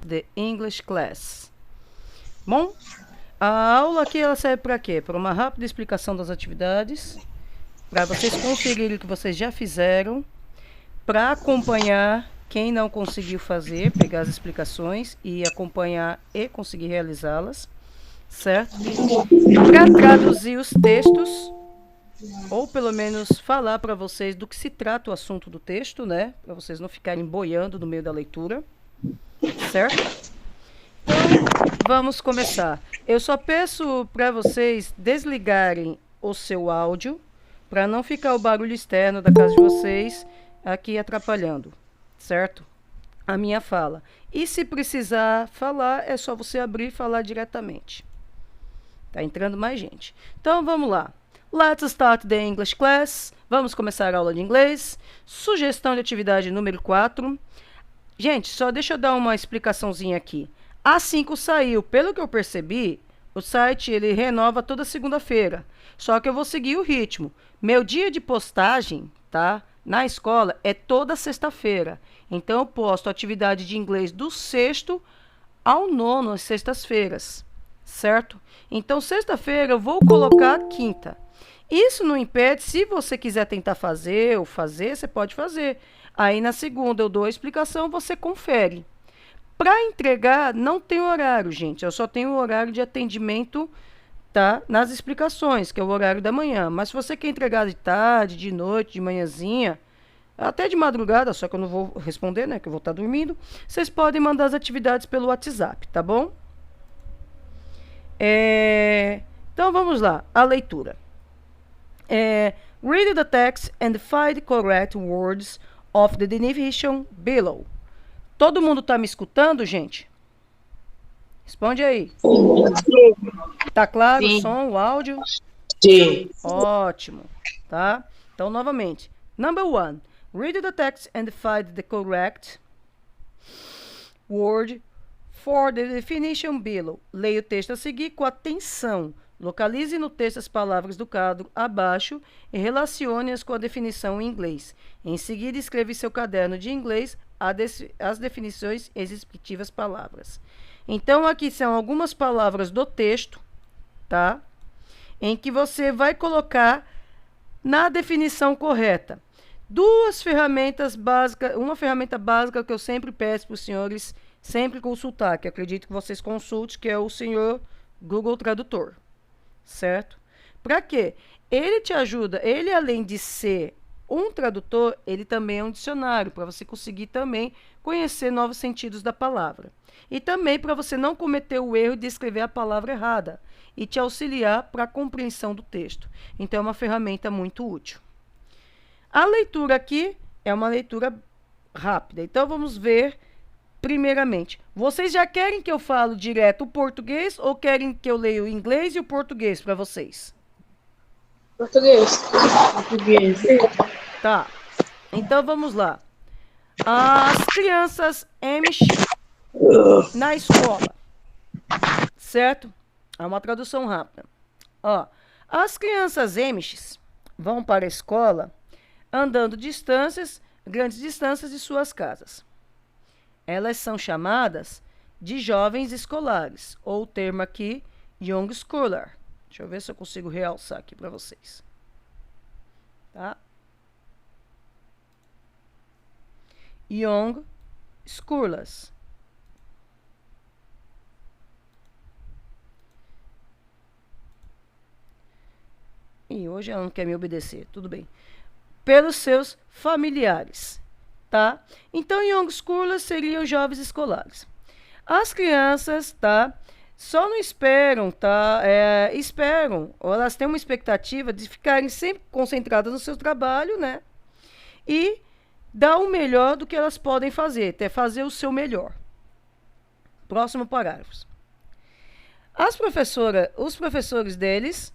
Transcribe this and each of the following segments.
the English class. Bom, a aula aqui ela serve para quê? Para uma rápida explicação das atividades, para vocês conferirem o que vocês já fizeram, para acompanhar quem não conseguiu fazer, pegar as explicações e acompanhar e conseguir realizá-las, certo? Para traduzir os textos, ou pelo menos falar para vocês do que se trata o assunto do texto, né? Para vocês não ficarem boiando no meio da leitura, certo? Então, vamos começar. Eu só peço para vocês desligarem o seu áudio, para não ficar o barulho externo da casa de vocês aqui atrapalhando, certo? A minha fala. E se precisar falar, é só você abrir e falar diretamente. Tá entrando mais gente. Então, vamos lá. Let's start the English class. Vamos começar a aula de inglês. Sugestão de atividade número 4. Gente, só deixa eu dar uma explicaçãozinha aqui. A 5 saiu. Pelo que eu percebi, o site ele renova toda segunda-feira. Só que eu vou seguir o ritmo. Meu dia de postagem, tá? Na escola é toda sexta-feira. Então eu posto atividade de inglês do sexto ao nono, às sextas-feiras. Certo? Então sexta-feira eu vou colocar quinta. Isso não impede, se você quiser tentar fazer ou fazer, você pode fazer. Aí na segunda eu dou a explicação, você confere. Para entregar, não tem horário, gente. Eu só tenho o horário de atendimento, tá? Nas explicações, que é o horário da manhã. Mas se você quer entregar de tarde, de noite, de manhãzinha, até de madrugada, só que eu não vou responder, né? Que eu vou estar dormindo. Vocês podem mandar as atividades pelo WhatsApp, tá bom? Então vamos lá, a leitura. Read the text and find correct words of the definition below. Todo mundo está me escutando, gente? Responde aí. Tá claro o som, o áudio? Sim. Ótimo, tá? Então, novamente. Number 1. Read the text and find the correct word for the definition below. Leia o texto a seguir com atenção. Localize no texto as palavras do quadro abaixo e relacione-as com a definição em inglês. Em seguida, escreva em seu caderno de inglês as definições e as respectivas palavras. Então, aqui são algumas palavras do texto, tá? Em que você vai colocar na definição correta. Duas ferramentas básicas, uma ferramenta básica que eu sempre peço para os senhores sempre consultar, que acredito que vocês consultem, que é o senhor Google Tradutor. Certo? Para quê? Ele te ajuda, ele além de ser um tradutor, ele também é um dicionário, para você conseguir também conhecer novos sentidos da palavra. E também para você não cometer o erro de escrever a palavra errada e te auxiliar para a compreensão do texto. Então, é uma ferramenta muito útil. A leitura aqui é uma leitura rápida. Então, vamos ver primeiramente. Vocês já querem que eu falo direto o português ou querem que eu leia o inglês e o português para vocês? Português. Português. Tá. Então vamos lá. As crianças Amish na escola. Certo? É uma tradução rápida. Ó, as crianças Amish vão para a escola andando grandes distâncias de suas casas. Elas são chamadas de jovens escolares, ou o termo aqui, young scholar. Deixa eu ver se eu consigo realçar aqui para vocês. Tá? Young scholars. E hoje ela não quer me obedecer, tudo bem. Pelos seus familiares. Tá? Então, young scholars seriam jovens escolares. As crianças, tá? Só não esperam, tá? Esperam, ou elas têm uma expectativa de ficarem sempre concentradas no seu trabalho, né? E dar o melhor do que elas podem fazer, até fazer o seu melhor. Próximo parágrafo. Os professores deles,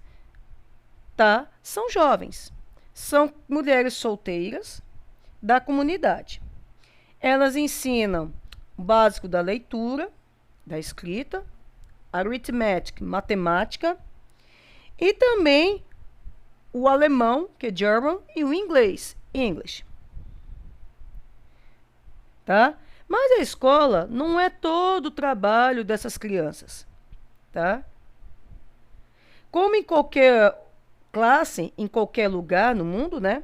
tá? São jovens. São mulheres solteiras da comunidade. Elas ensinam o básico da leitura, da escrita, arithmetic, matemática, e também o alemão, que é German, e o inglês, English. Tá? Mas a escola não é todo o trabalho dessas crianças, tá? Como em qualquer classe, em qualquer lugar no mundo, né?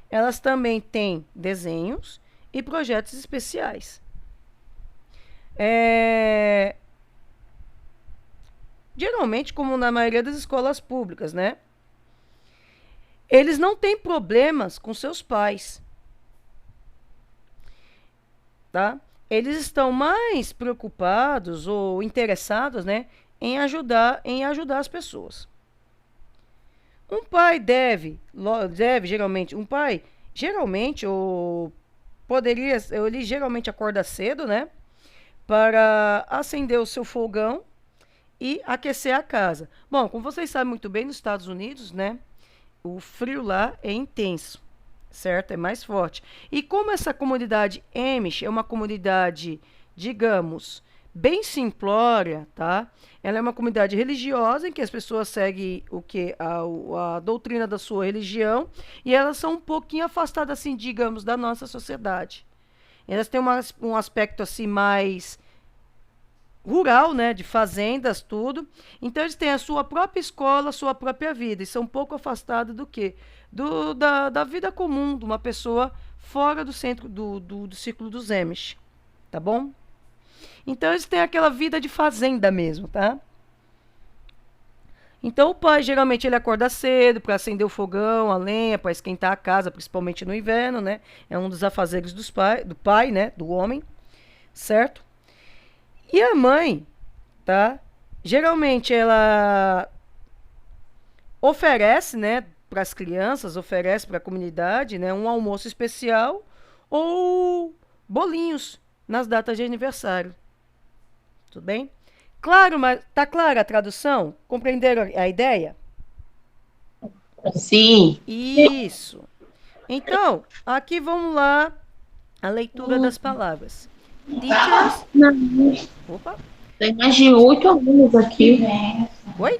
Elas também têm desenhos e projetos especiais. Geralmente, como na maioria das escolas públicas, né? Eles não têm problemas com seus pais, tá? Eles estão mais preocupados ou interessados, né, em ajudar as pessoas. Um pai geralmente, ou poderia, ele geralmente acorda cedo, né, para acender o seu fogão e aquecer a casa. Bom, como vocês sabem muito bem, nos Estados Unidos, né, o frio lá é intenso, certo? É mais forte. E como essa comunidade Amish é uma comunidade, digamos, bem simplória, tá? Ela é uma comunidade religiosa em que as pessoas seguem o que a doutrina da sua religião e elas são um pouquinho afastadas, assim, digamos, da nossa sociedade. Elas têm um aspecto assim mais rural, né, de fazendas, tudo. Então eles têm a sua própria escola, a sua própria vida e são um pouco afastados do quê? Da vida comum de uma pessoa fora do centro do círculo dos Amish, tá bom? Então eles têm aquela vida de fazenda mesmo, tá? Então o pai geralmente ele acorda cedo para acender o fogão, a lenha, para esquentar a casa, principalmente no inverno, né? É um dos afazeres do pai, né, do homem, certo? E a mãe, tá? Geralmente ela oferece, né, para as crianças, oferece para a comunidade, né, um almoço especial ou bolinhos nas datas de aniversário. Tudo bem? Claro, mas tá clara a tradução? Compreenderam a ideia? Sim. Isso. Então, aqui vamos lá a leitura das palavras. Teachers. Não, Opa. tem mais de 8 alunos aqui. Oi?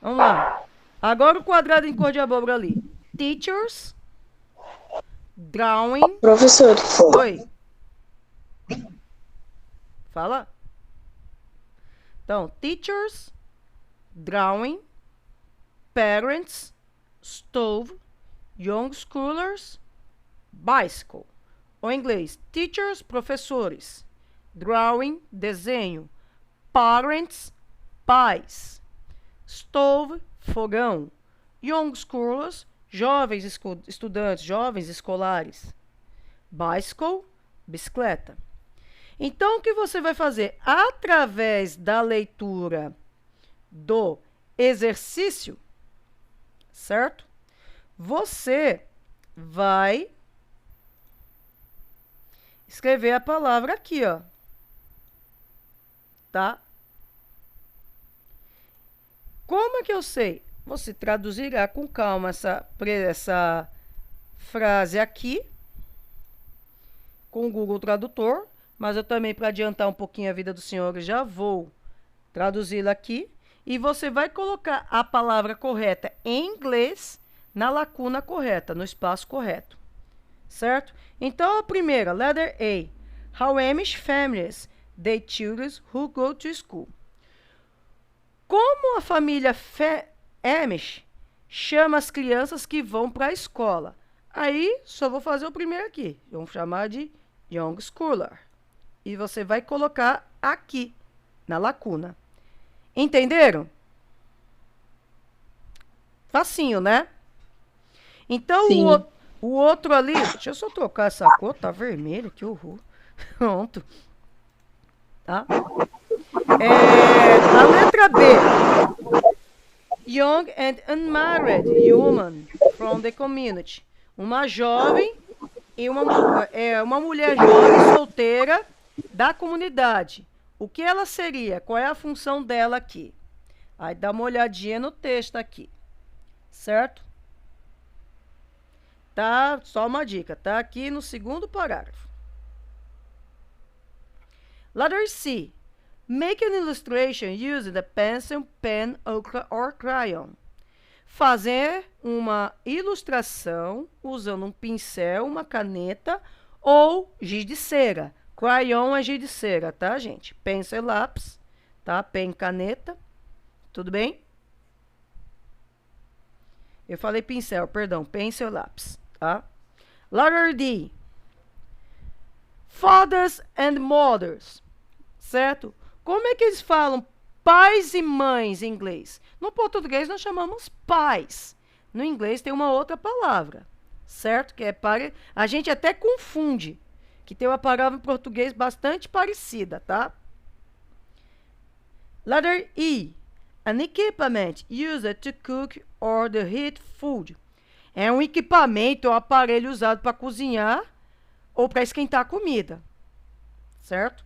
Vamos lá. Agora o quadrado em cor de abóbora ali. Teachers. Drawing. Professores. Oi. Fala. Então, teachers. Drawing. Parents. Stove. Young schoolers. Bicycle. Ou em inglês, teachers, professores. Drawing, desenho. Parents, pais. Stove, fogão. Young schoolers, jovens estudantes, jovens escolares. Bicycle, bicicleta. Então, o que você vai fazer? Através da leitura do exercício, certo? Você vai escrever a palavra aqui, ó. Tá? Como é que eu sei? Você traduzirá com calma essa frase aqui com o Google Tradutor, mas eu também, para adiantar um pouquinho a vida do senhor, já vou traduzi-la aqui. E você vai colocar a palavra correta em inglês na lacuna correta, no espaço correto. Certo? Então, a primeira, letter A. How Amish families they children who go to school. Como a família Amish chama as crianças que vão para a escola? Aí, só vou fazer o primeiro aqui. Vamos chamar de Young Schooler. E você vai colocar aqui, na lacuna. Entenderam? Facinho, né? Então, o outro ali... Deixa eu só trocar essa cor, tá vermelho, que horror. Pronto. Tá? A letra B. Young and unmarried woman from the community. Uma jovem e uma mulher jovem solteira da comunidade. O que ela seria? Qual é a função dela aqui? Aí dá uma olhadinha no texto aqui. Certo? Tá? Só uma dica. Tá aqui no segundo parágrafo. Letter C. Make an illustration using a pencil, pen or crayon. Fazer uma ilustração usando um pincel, uma caneta ou giz de cera. Crayon é giz de cera, tá, gente? Pencil, lápis, tá? Pen, caneta. Tudo bem? Eu falei pincel, perdão. Pencil, lápis, tá? Letter D. Fathers and mothers, certo? Como é que eles falam pais e mães em inglês? No português nós chamamos pais. No inglês tem uma outra palavra, certo? Que é para... A gente até confunde, que tem uma palavra em português bastante parecida, tá? Letter E. An equipment used to cook or to heat food. É um equipamento ou aparelho usado para cozinhar ou para esquentar a comida, certo?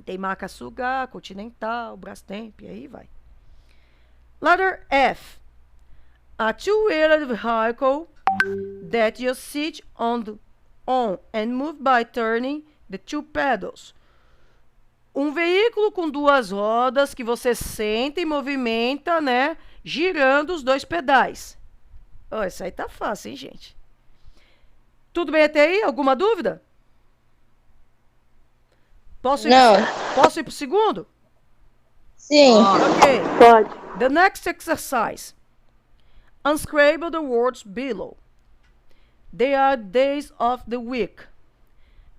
Tem marca Sugar, Continental, Brastemp, e aí vai. Letter F. A two-wheeled vehicle that you sit on and move by turning the two pedals. Um veículo com duas rodas que você senta e movimenta, né? Girando os dois pedais. Oh, isso aí tá fácil, hein, gente? Tudo bem até aí? Alguma dúvida? Posso ir pro segundo? Sim. Ok. Pode. The next exercise. Unscramble the words below. They are days of the week.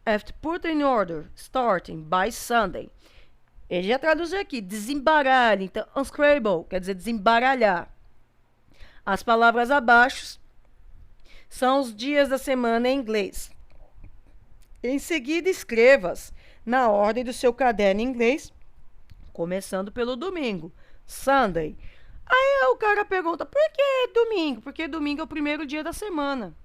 After put in order, starting by Sunday. Ele já traduziu aqui, desembaralhe. Então, unscramble quer dizer desembaralhar. As palavras abaixo são os dias da semana em inglês. Em seguida, escreva-as na ordem do seu caderno em inglês, começando pelo domingo, Sunday. Aí o cara pergunta, por que domingo? Porque domingo é o primeiro dia da semana,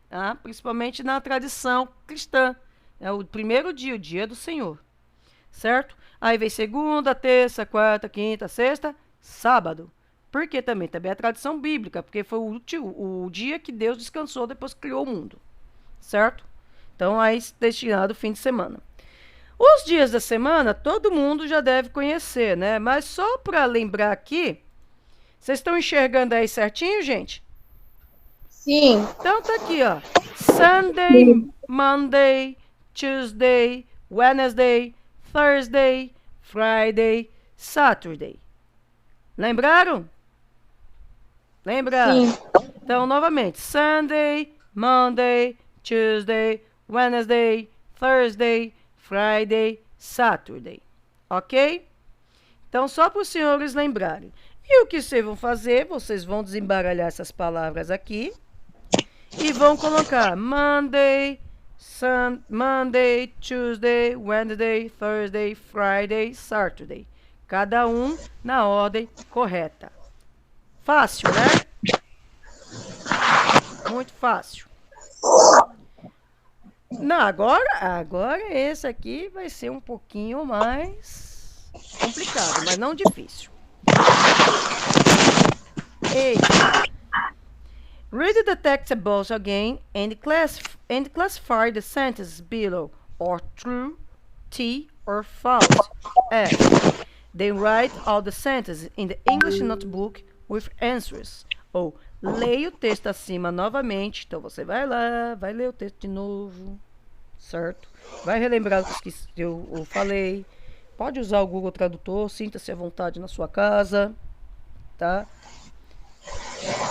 tá? Principalmente na tradição cristã. É o primeiro dia, o dia do Senhor, certo? Aí vem segunda, terça, quarta, quinta, sexta, sábado. Porque também é a tradição bíblica, porque foi o dia que Deus descansou depois que criou o mundo, certo? Então, aí destinado ao fim de semana. Os dias da semana, todo mundo já deve conhecer, né? Mas só para lembrar aqui, vocês estão enxergando aí certinho, gente? Sim. Então, tá aqui, ó. Sunday, Monday, Tuesday, Wednesday, Thursday, Friday, Saturday. Lembraram? Lembraram? Sim. Então, novamente. Sunday, Monday, Tuesday, Wednesday, Thursday, Friday, Saturday. Ok? Então, só para os senhores lembrarem. E o que vocês vão fazer? Vocês vão desembaralhar essas palavras aqui e vão colocar Monday, Monday, Tuesday, Wednesday, Thursday, Friday, Saturday. Cada um na ordem correta. Fácil, né? Muito fácil. Não, agora esse aqui vai ser um pouquinho mais complicado, mas não difícil. Ei. Read the text above again and classify the sentences below, or true, T, or false, F. Then write all the sentences in the English notebook with answers. Ou leia o texto acima novamente. Então você vai lá, vai ler o texto de novo, certo? Vai relembrar o que eu falei. Pode usar o Google Tradutor, sinta-se à vontade na sua casa, tá?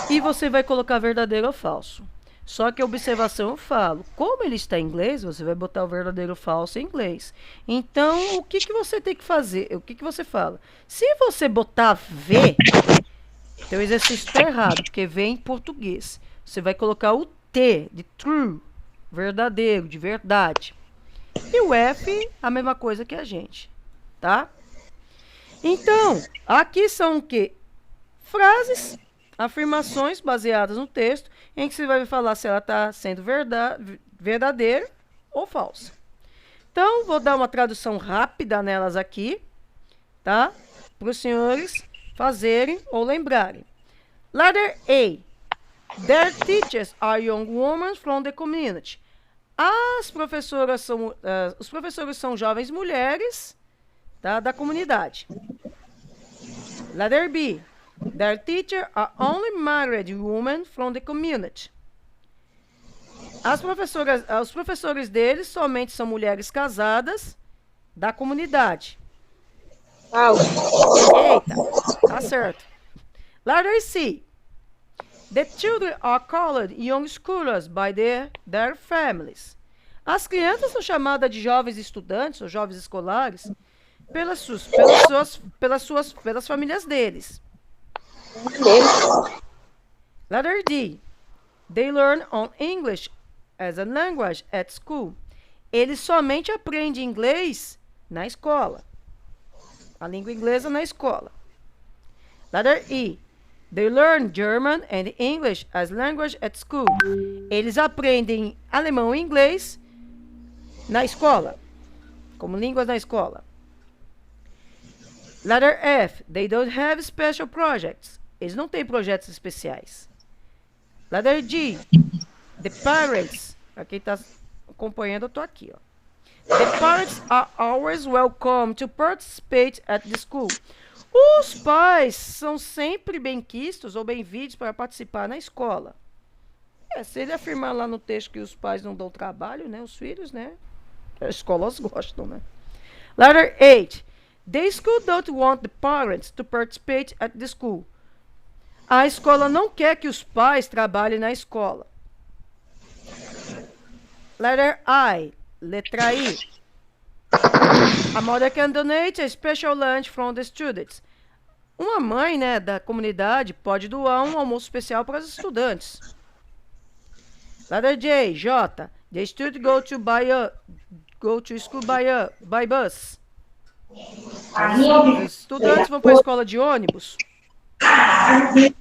E você vai colocar verdadeiro ou falso. Só que a observação eu falo, como ele está em inglês, você vai botar o verdadeiro ou falso em inglês. Então, o que você tem que fazer? O que você fala? Se você botar V, então o exercício está errado, porque V em português. Você vai colocar o T de true, verdadeiro, de verdade. E o F, a mesma coisa que a gente, tá? Então, aqui são o quê? Frases, afirmações baseadas no texto, em que você vai falar se ela está sendo verdadeira ou falsa. Então, vou dar uma tradução rápida nelas aqui, tá? Para os senhores fazerem ou lembrarem. Letter A. Their teachers are young women from the community. Os professores são jovens mulheres, tá, da comunidade. Letter B. Their teachers are only married women from the community. Os professores deles somente são mulheres casadas da comunidade. Falso. Eita, tá certo. Letter C. The children are called young scholars by their families. As crianças são chamadas de jovens estudantes ou jovens escolares pelas famílias deles. Letter D. They learn on English as a language at school. Eles somente aprendem inglês na escola. A língua inglesa na escola. Letter E. They learn German and English as language at school. Eles aprendem alemão e inglês na escola, como línguas na escola. Letter F. They don't have special projects. Eles não têm projetos especiais. Letter G. The parents. Para quem está acompanhando, eu estou aqui. Ó. The parents are always welcome to participate at the school. Os pais são sempre bem-quistos ou bem-vindos para participar na escola. Se ele afirmar lá no texto que os pais não dão trabalho, né? Os filhos, né? As escolas gostam, né? Letter 8. The school don't want the parents to participate at the school. A escola não quer que os pais trabalhem na escola. Letter I. Letra I. A mother can donate a special lunch from the students. Uma mãe, né, da comunidade pode doar um almoço especial para os estudantes. Letter J. J. The students go to school by bus. Os estudantes vão para a escola de ônibus.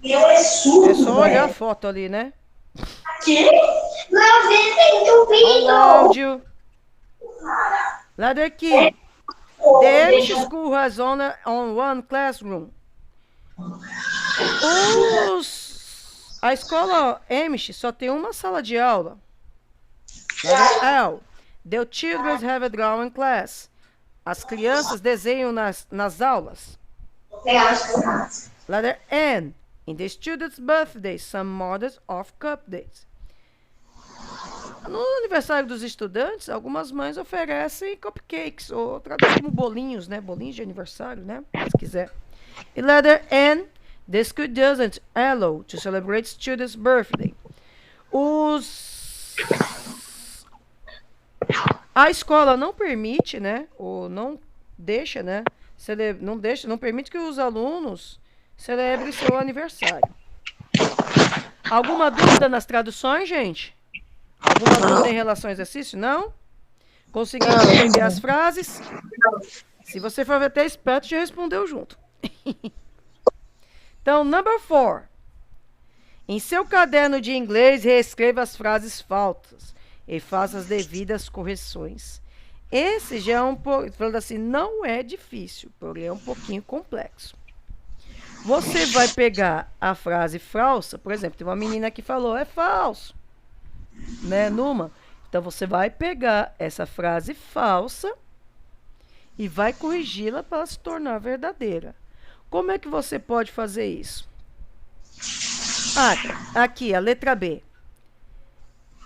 É só olhar a foto ali, né? Olha o áudio. Letter Q. The Amish school has only one classroom. A escola Amish só tem uma sala de aula. Letter L. The children have a drawing class. As crianças desenham nas aulas. Letter N. In the students' birthdays, some mothers offer cupcakes. No aniversário dos estudantes, algumas mães oferecem cupcakes, ou traduz como bolinhos, né? Bolinhos de aniversário, né? Se quiser. E letter N. The school doesn't allow to celebrate students' birthday. A escola não permite, né? Ou não deixa, né? Não permite que os alunos celebrem seu aniversário. Alguma dúvida nas traduções, gente? Alguma dúvida em relação ao exercício? Não? Conseguiu entender as frases? Se você for até esperto, já respondeu junto. Então, number 4. Em seu caderno de inglês, reescreva as frases falsas e faça as devidas correções. Esse já é um pouco, falando assim, não é difícil, porém é um pouquinho complexo. Você vai pegar a frase falsa, por exemplo, tem uma menina que falou, é falso, né, Numa? Então, você vai pegar essa frase falsa e vai corrigi-la para se tornar verdadeira. Como é que você pode fazer isso? Aqui, a letra B.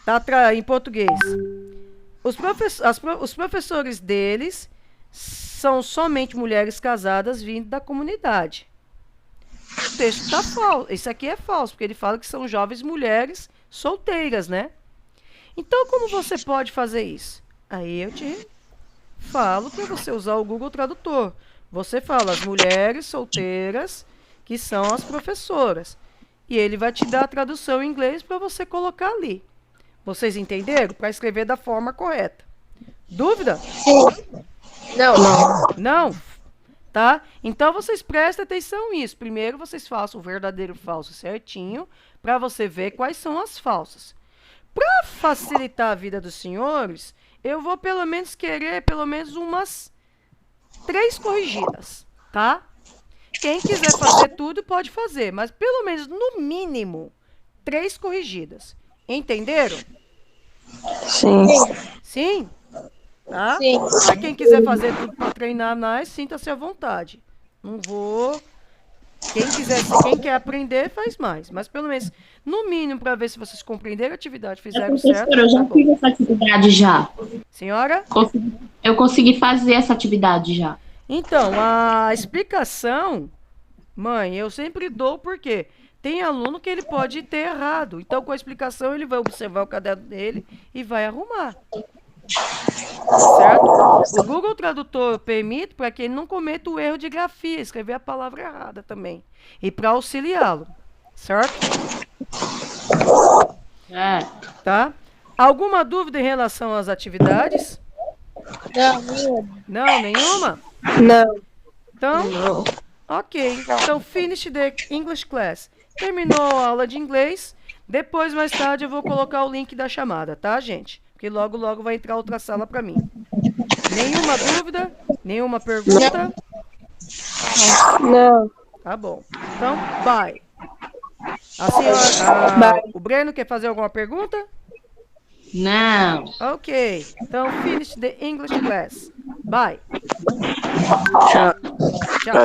Tá em português. Os professores deles são somente mulheres casadas vindo da comunidade. O texto está falso. Isso aqui é falso, porque ele fala que são jovens mulheres solteiras, né? Então, como você pode fazer isso? Aí eu te falo para você usar o Google Tradutor. Você fala as mulheres solteiras que são as professoras. E ele vai te dar a tradução em inglês para você colocar ali. Vocês entenderam? Para escrever da forma correta. Dúvida? Sim. Não. Não? Tá? Então, vocês prestem atenção nisso. Primeiro, vocês façam o verdadeiro e falso certinho, para você ver quais são as falsas. Para facilitar a vida dos senhores, eu vou pelo menos querer pelo menos umas 3 corrigidas, tá? Quem quiser fazer tudo, pode fazer, mas pelo menos, no mínimo, 3 corrigidas. Entenderam? Sim. Sim? Tá? Sim. Para quem quiser fazer tudo para treinar mais, sinta-se à vontade. Não vou Quem quer aprender, faz mais. Mas pelo menos, no mínimo, para ver se vocês compreenderam a atividade, fizeram certo, Professora, eu tá já bom. fiz essa atividade já. Senhora? Eu consegui fazer essa atividade já. Então, a explicação, mãe, eu sempre dou porque tem aluno que ele pode ter errado. Então, com a explicação, ele vai observar o caderno dele e vai arrumar. Certo? O Google Tradutor permite para que ele não cometa o erro de grafia, escrever a palavra errada também. E para auxiliá-lo. Certo? É. Tá? Alguma dúvida em relação às atividades? Não, nenhuma? Não. Então, Não. ok. Então, finish the English class. Terminou a aula de inglês. Depois, mais tarde, eu vou colocar o link da chamada, tá, gente? Porque logo, logo vai entrar outra sala para mim. Nenhuma dúvida? Nenhuma pergunta? Não. Tá bom. Então, bye. A senhora, Bye. o Breno quer fazer alguma pergunta? Não. Ok. Então, finish the English class. Bye. Tchau. Tchau.